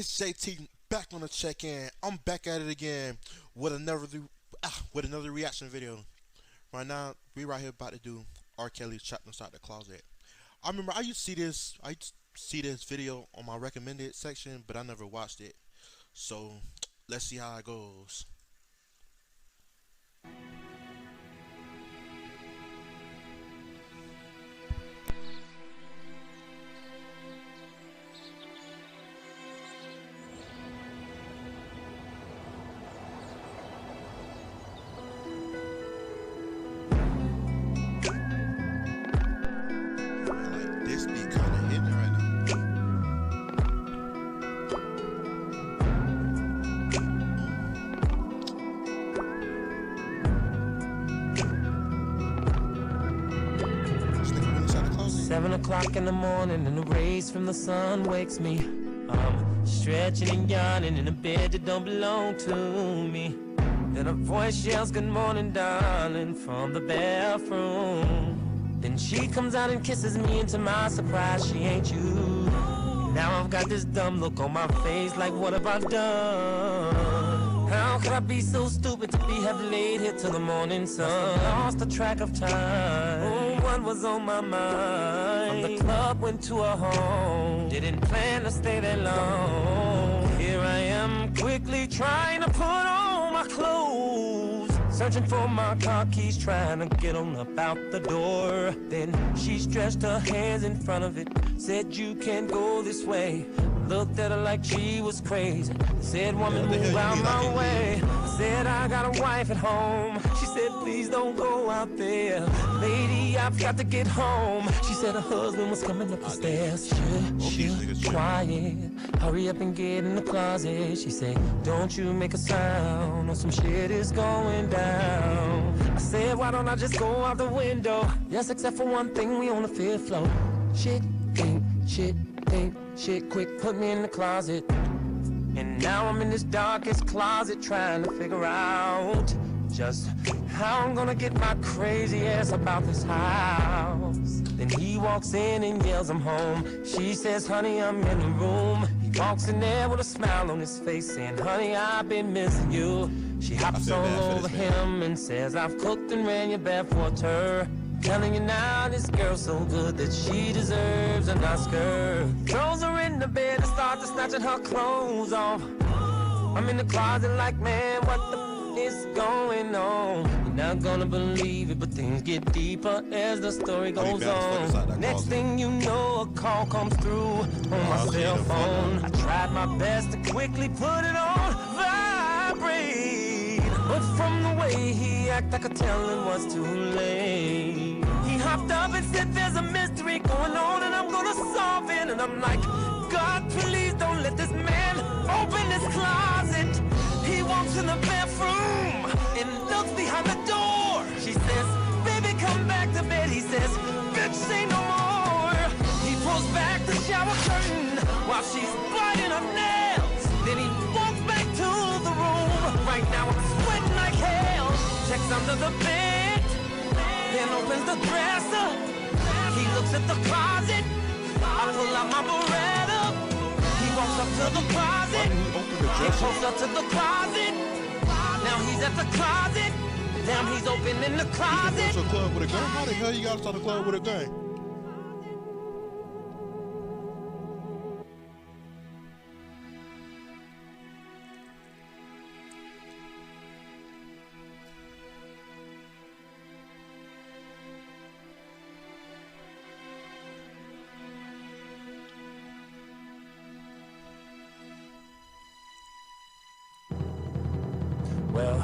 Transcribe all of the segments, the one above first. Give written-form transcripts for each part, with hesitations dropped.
It's JT back on the check-in. I'm back at it again with another reaction video. Right now, we right here about to do R.Kelly Trapped inside the closet. I remember I used to see this video on my recommended section, but I never watched it. So let's see how it goes. 7 o'clock in the morning and the rays from the sun wakes me. I'm stretching and yawning in a bed that don't belong to me. Then a voice yells, "Good morning, darling," from the bathroom. Then she comes out and kisses me, and to my surprise, she ain't you. Now I've got this dumb look on my face, like what have I done? How could I be so stupid to have laid here till the morning sun? Lost the track of time. Oh, what was on my mind? From the club went to a home. Didn't plan to stay that long. Here I am, quickly trying to put on my clothes, searching for my car keys, trying to get on up out the door. Then she stretched her hands in front of it, said, "You can't go this way." Looked at her like she was crazy. Said, "Woman, move out my way." I said, "I got a wife at home." She said, "Please don't go out there. Lady, I've got to get home." She said her husband was coming up the stairs. Shh, quiet. Hurry up and get in the closet. She said, "Don't you make a sound or some shit is going down." I said, "Why don't I just go out the window?" Yes, except for one thing, we on the 5th floor. Shit, quick, put me in the closet. And now I'm in this darkest closet trying to figure out just how I'm gonna get my crazy ass about this house. Then he walks in and yells, "I'm home." She says, "Honey, I'm in the room." He walks in there with a smile on his face saying, "Honey, I've been missing you." She hops all over him and says, "I've cooked and ran your bath water. Telling you now, this girl's so good that she deserves an Oscar." Throws her in the bed and starts snatching her clothes off. I'm in the closet like, man, what the is going on? You're not gonna believe it, but things get deeper as the story goes on. Next thing you know, a call comes through on my cell phone. I tried my best to quickly put it on vibrate, but from the way he acted, I could tell it was too late. He hopped up and said, "There's a mystery going on and I'm gonna solve it." And I'm like, "God, please don't let this man open this closet." He walks in the bathroom and looks behind the door. She says, "Baby, come back to bed." He says, "Bitch, say no more." He pulls back the shower curtain while she's biting her nails. Then he walks back to the room. Right now I'm sweating like hell. Checks under the bed, then opens the dresser. He looks at the closet. I pull out my Beretta. He walks up to the closet. He pulls up to the closet. Now he's at the closet. Now he's opening the closet. You a club with a gun? How the hell you gotta start a club with a gun? Well,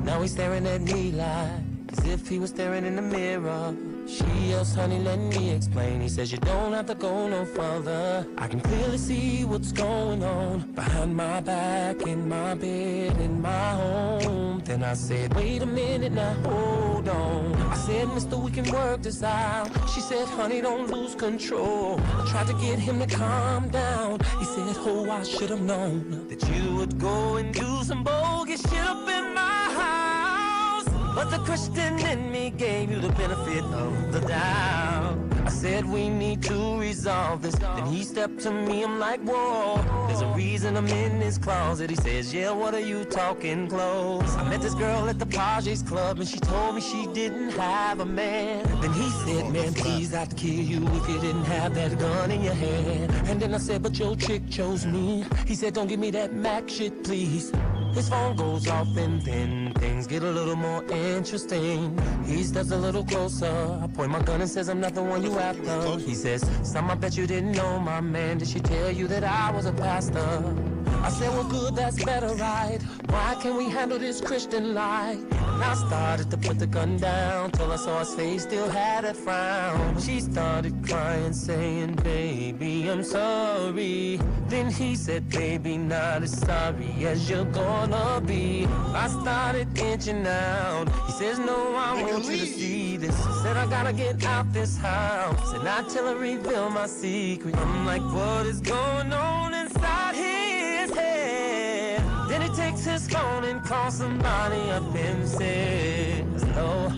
now he's staring at me like as if he was staring in the mirror. She yells, "Honey, let me explain." He says, "You don't have to go no further. I can clearly see what's going on behind my back, in my bed, in my home." Then I said, "Wait a minute now, hold on." I said, "Mister, we can work this out." She said, "Honey, don't lose control." I tried to get him to calm down. He said, "Oh, I should have known that you would go and do some bogus shit up in my house. But the Christian in me gave you the benefit of the doubt." I said we need to resolve this. Then he stepped to me, I'm like, whoa, there's a reason I'm in this closet. He says, yeah, what are you talking clothes? I met this girl at the Pages Club and she told me she didn't have a man. Then he said, man, please, I'd kill you if you didn't have that gun in your hand. And then I said, but your chick chose me. He said, don't give me that Mac shit, please. His phone goes off and then things get a little more interesting. He steps a little closer. I point my gun and says, I'm not the one you after. He says, Sam, I bet you didn't know my man. Did she tell you that I was a pastor? I said, well, good, that's better, right? Why can't we handle this Christian life? And I started to put the gun down till I saw his face still had a frown. She started crying, saying, baby, I'm sorry. Then he said, baby, not as sorry as you're gonna be. I started inching out. He says, no, I want you to see this. Said, I gotta get out this house and not till I reveal my secret. I'm like, what is going on inside his head? Then he takes his phone and calls somebody up and says, oh,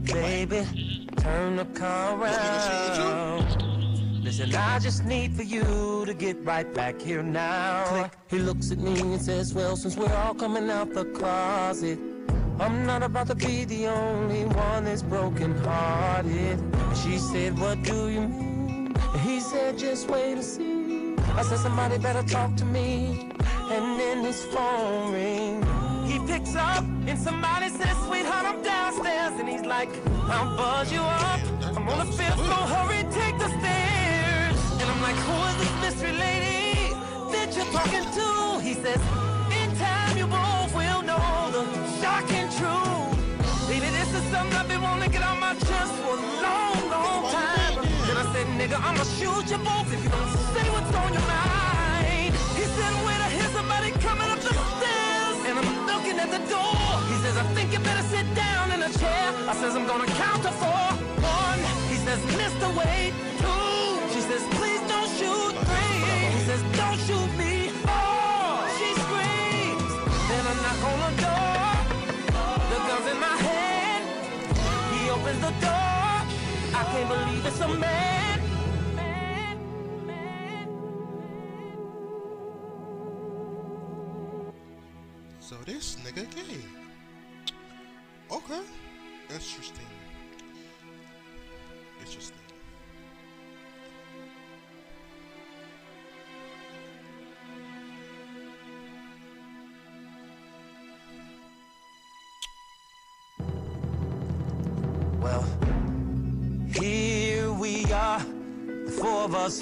baby, turn the car around. Listen, I just need for you to get right back here now. Click. He looks at me and says, well, since we're all coming out the closet, I'm not about to be the only one that's broken hearted. And she said, what do you mean? And he said, just wait and see. I said, somebody better talk to me. And then his phone rings. He picks up and somebody says, sweetheart, I'm downstairs. And he's like, I'll buzz you up. I'm on the fifth floor, hurry, take the stairs. And I'm like, who is this mystery lady that you're talking to? He says, in time you both will know the shocking truth. Baby, this is something I've been wanting to get on my chest for a long, long time. Then I said, nigga, I'ma shoot you both if you don't say what's on your mind. He said, wait, I hear somebody coming up the stairs. And I'm looking at the door. He says, I think you better sit down in a chair. I says, I'm gonna count to 4. 1. He says, Mr. Wait. 2. She says, please don't shoot. 3. He says, don't shoot me. 4. She screams. Then I knock on the door. The gun's in my hand. He opens the door. I can't believe it's a man. So this nigga gay. Okay. Interesting. Interesting. Well, here we are, the 4 of us,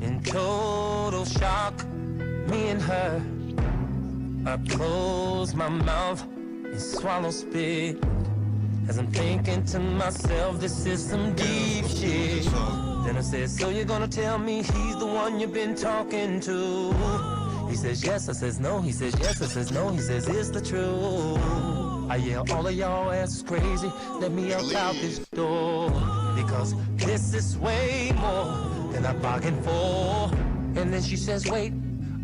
in total shock, me and her. I close my mouth and swallow spit as I'm thinking to myself, this is some deep shit. Then I said, so you're gonna tell me he's the one you've been talking to? He says, yes. I says, no. He says, yes. I says, no. He says, it's the truth. I yell, all of y'all ass is crazy. Let me out this door, because this is way more than I bargained for. And then she says, wait,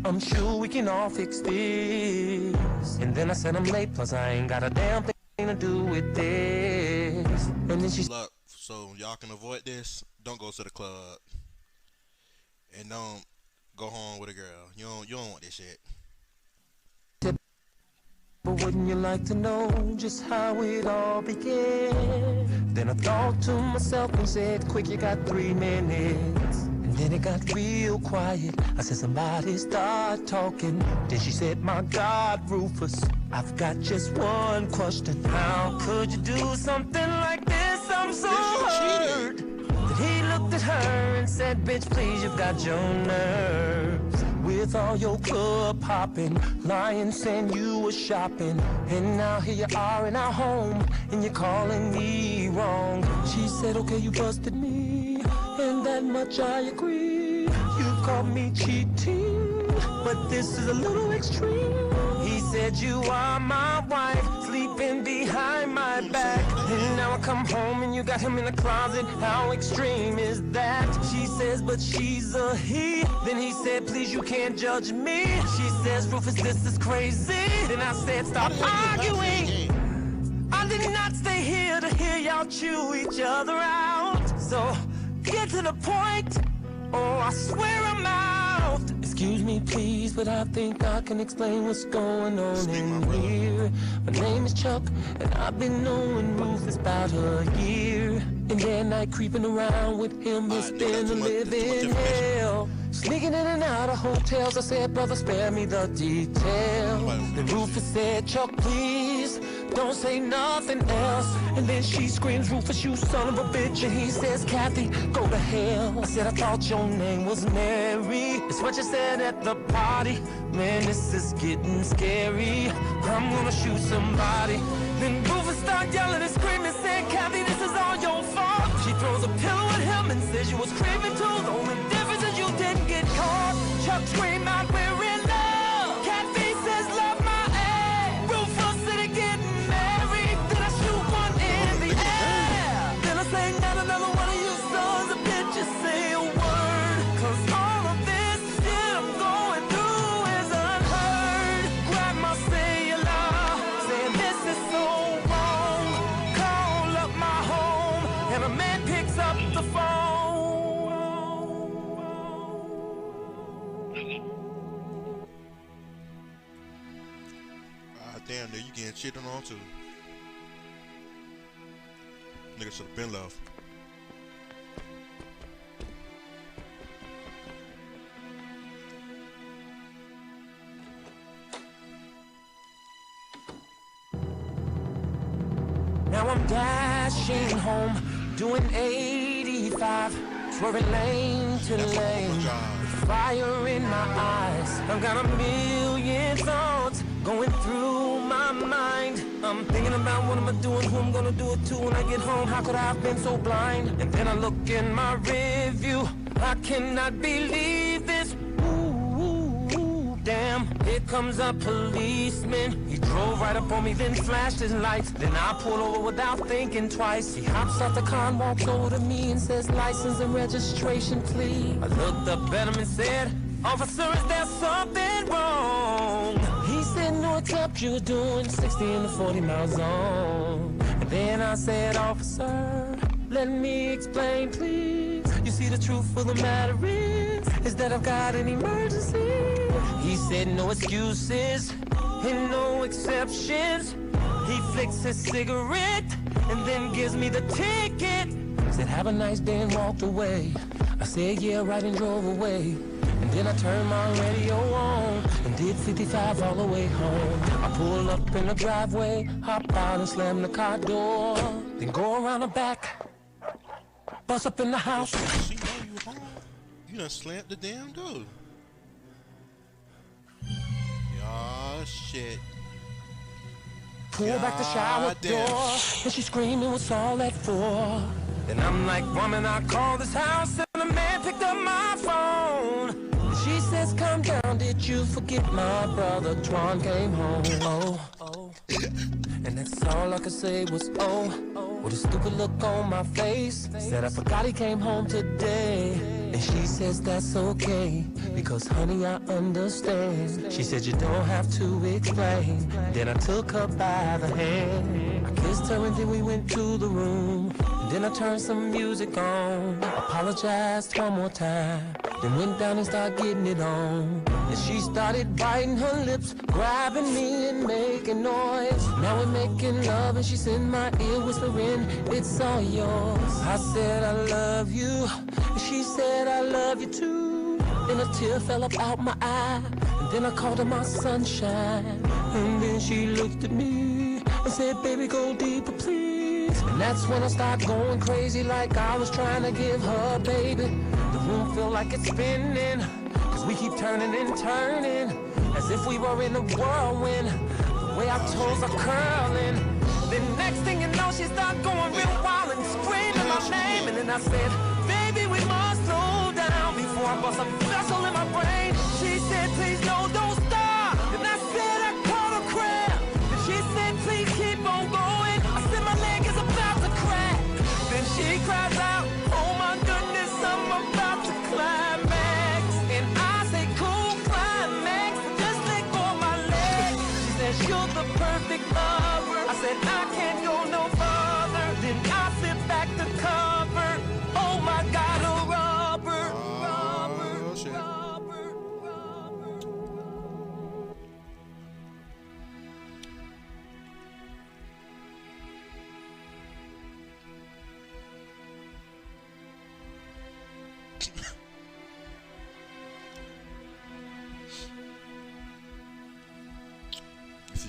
I'm sure we can all fix this. And then I said, I'm late, plus I ain't got a damn thing to do with this. And then she Look, so y'all can avoid this. Don't go to the club. And don't go home with a girl. You don't want this shit. but wouldn't you like to know just how it all began? Then I thought to myself and said, quick, you got 3 minutes. And then it got real quiet. I said, somebody start talking. Then she said, my God, Rufus, I've got just one question. How could you do something like this? I'm so hurt. Then he looked at her and said, bitch, please, you've got your nerves. With all your club hopping, lying saying you were shopping, and now here you are in our home, and you're calling me wrong. She said, okay, you busted me, and that much I agree. You caught me cheating, but this is a little extreme. He said, you are my wife, sleeping behind my back, and now I come home and you got him in the closet. How extreme is that? She says, but she's a he. Then he said, please, you can't judge me. She says, Rufus, this is crazy. Then I said, stop arguing. I did not stay here to hear y'all chew each other out. So get to the point. Oh, I swear I'm out. Excuse me, please, but I think I can explain what's going on in here. My name is Chuck, and I've been knowing Rufus about a year. And that night creeping around with him has been a living hell. Sneaking in and out of hotels, I said, brother, spare me the detail. Then Rufus said, Chuck, please, don't say nothing else. And then she screams, Rufus, you son of a bitch. And he says, Kathy, go to hell. I said, I thought your name was Mary. It's what you said at the party. Man, this is getting scary. I'm gonna shoot somebody. Then Rufus started yelling and screaming, saying, Kathy, this is all your fault. She throws a pillow at him and says, you was craving too. The only difference is you didn't get caught. Chuck screamed out, we're in love. Kathy says, love my ass. Rufus said, getting married. Then I shoot one in the air. Then I say, not another one of you sons of bitches say a word. Cause all of this shit I'm going through is unheard. Grab my cellular, saying this is so wrong. Call up my home, and a man picks up the phone. Damn, there you getting cheated on too. Nigga should have been left. Now I'm dashing home, doing 85, swerving lane to lane, with fire in my eyes. I've got a million thoughts going through my mind. I'm thinking about what am I doing, who I'm gonna do it to when I get home. How could I have been so blind? And then I look in my review, I cannot believe this. Damn, here comes a policeman. He drove right up on me, then flashed his lights. Then I pulled over without thinking twice. He hops off the car and walks over to me and says, license and registration, please. I looked up at him and said, officer, is there something wrong? He said, no, except you're doing 60 in the 40 mile zone. And then I said, officer, let me explain, please. You see, the truth of the matter is that I've got an emergency. He said, no excuses and no exceptions. He flicks his cigarette and then gives me the ticket. Said, have a nice day, and walked away. I said, yeah, right, and drove away. And then I turned my radio on and did 55 all the way home. I pull up in the driveway, hop out and slam the car door. Then go around the back, bust up in the house. She know you home. You done slammed the damn door. Oh shit. Pull back the shower door, and she's screaming, what's all that for? And I'm like, woman, I called this house, and the man picked up my phone. And she says, calm down, did you forget my brother Twan came home? Oh. And that's all I could say was, oh, with a stupid look on my face. Said, I forgot he came home today. And she says, that's okay, because honey, I understand. She said, you don't have to explain. Then I took her by the hand. I kissed her and then we went to the room. And then I turned some music on. Apologized one more time. Then went down and started getting it on. And she started biting her lips, grabbing me and making noise. Now we're making love and she's in my ear whispering, it's all yours. I said, I love you. And she said, I love you too. Then a tear fell up out my eye. And then I called her my sunshine. And then she looked at me and said, baby, go deeper, please. And that's when I started going crazy, like I was trying to give her, baby. The room feel like it's spinning, cause we keep turning and turning, as if we were in a whirlwind. The way our toes are curling. Then next thing you know, she started going real wild and screaming my name. And then I said, baby, we must slow down before I bust a vessel in my brain. She said, please, no, don't stop. And I said, I caught a cramp. And she said, please keep on going. I said, my leg is about to crack. Then she cries out, oh my goodness, I'm about to climax. And I say, cool, climax, just let go of my leg. She said, you're the perfect lover. I said, I can't go no further. Then I sit back to cover.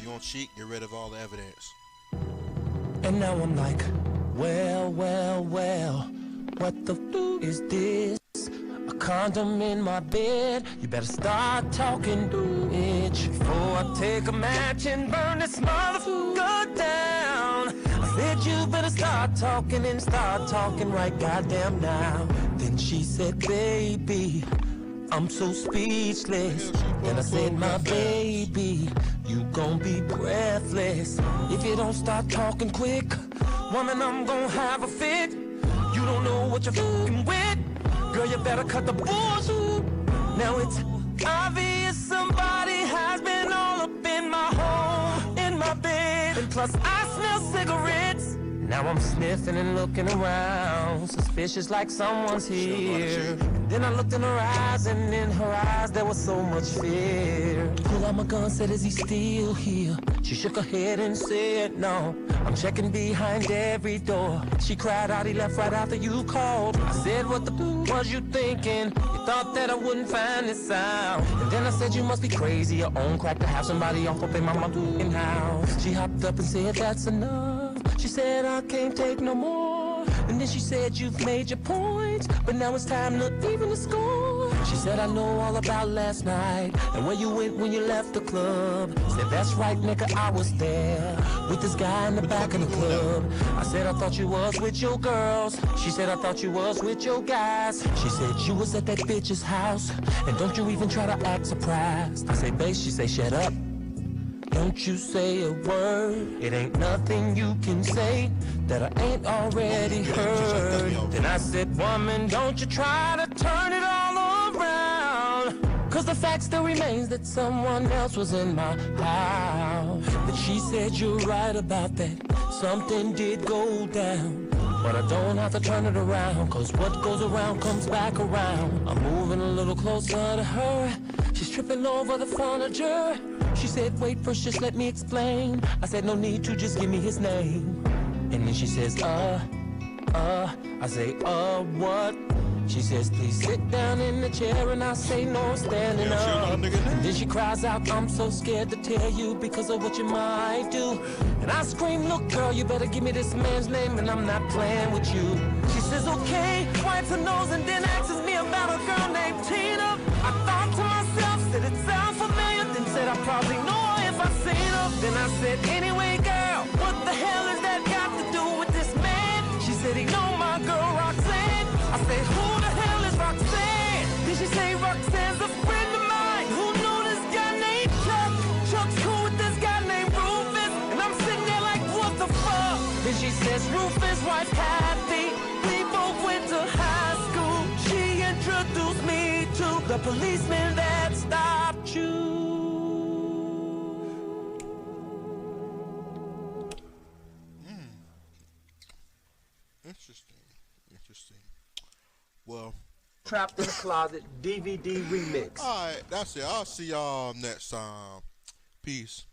gonna cheat, get rid of all the evidence. And now I'm like, well, what the f is this? A condom in my bed. You better start talking, bitch, before I take a match and burn this motherfucker down. I said you better start talking and start talking right goddamn now. Then she said, baby, I'm so speechless. Then I said, my baby, you gon' be breathless if you don't start talking quick. Woman, I'm gon' have a fit. You don't know what you're f***ing with. Girl, you better cut the bullshit. Now it's obvious somebody has been all up in my home, in my bed. And plus I smell cigarettes. Now I'm sniffing and looking around, suspicious like someone's here. And then I looked in her eyes, and in her eyes there was so much fear. Pull out my gun, said, is he still here? She shook her head and said, no, I'm checking behind every door. She cried out, he left right after you called. I said, what the was you thinking? You thought that I wouldn't find this out. And then I said, you must be crazy, your own crack to have somebody off up in my motherfucking house. She hopped up and said, that's enough. She said, I can't take no more. And then she said, you've made your point, but now it's time to even the score. She said, I know all about last night and where you went when you left the club. Said, that's right, nigga, I was there with this guy in the back of the club. I said, I thought you was with your girls. She said, I thought you was with your guys. She said, you was at that bitch's house, and don't you even try to act surprised. I say, babe, she say, shut up. Don't you say a word. It ain't nothing you can say that I ain't already heard. Then I said, woman, don't you try to turn it all around. Cause the fact still remains that someone else was in my house. But she said, you're right about that. Something did go down. But I don't have to turn it around, cause what goes around comes back around. I'm moving a little closer to her. She's tripping over the furniture. She said, wait first, just let me explain. I said, no need to, just give me his name. And then she says, I say, what? She says, please sit down in the chair, and I say, no, standing up. And then she cries out, I'm so scared to tell you because of what you might do. And I scream, look, girl, you better give me this man's name, and I'm not playing with you. She says, okay, wipes her nose, and then asks me about a girl named Tina. I thought to myself, said it sounds familiar, then said I probably know her if I seen her. Then I said, anyway, girl, what the hell is that got to do with this man? She said, he know my girl Roxanne. I said, who the hell is Roxanne? Then she say, Roxanne's a friend of mine. Who know this guy named Chuck? Chuck's cool with this guy named Rufus. And I'm sitting there like, what the fuck? Then she says, Rufus' wife Kathy, we both went to high school. She introduced me to the policeman that stopped you. Interesting. Well, Trapped in the Closet DVD remix. Alright, that's it. I'll see y'all next time. Peace.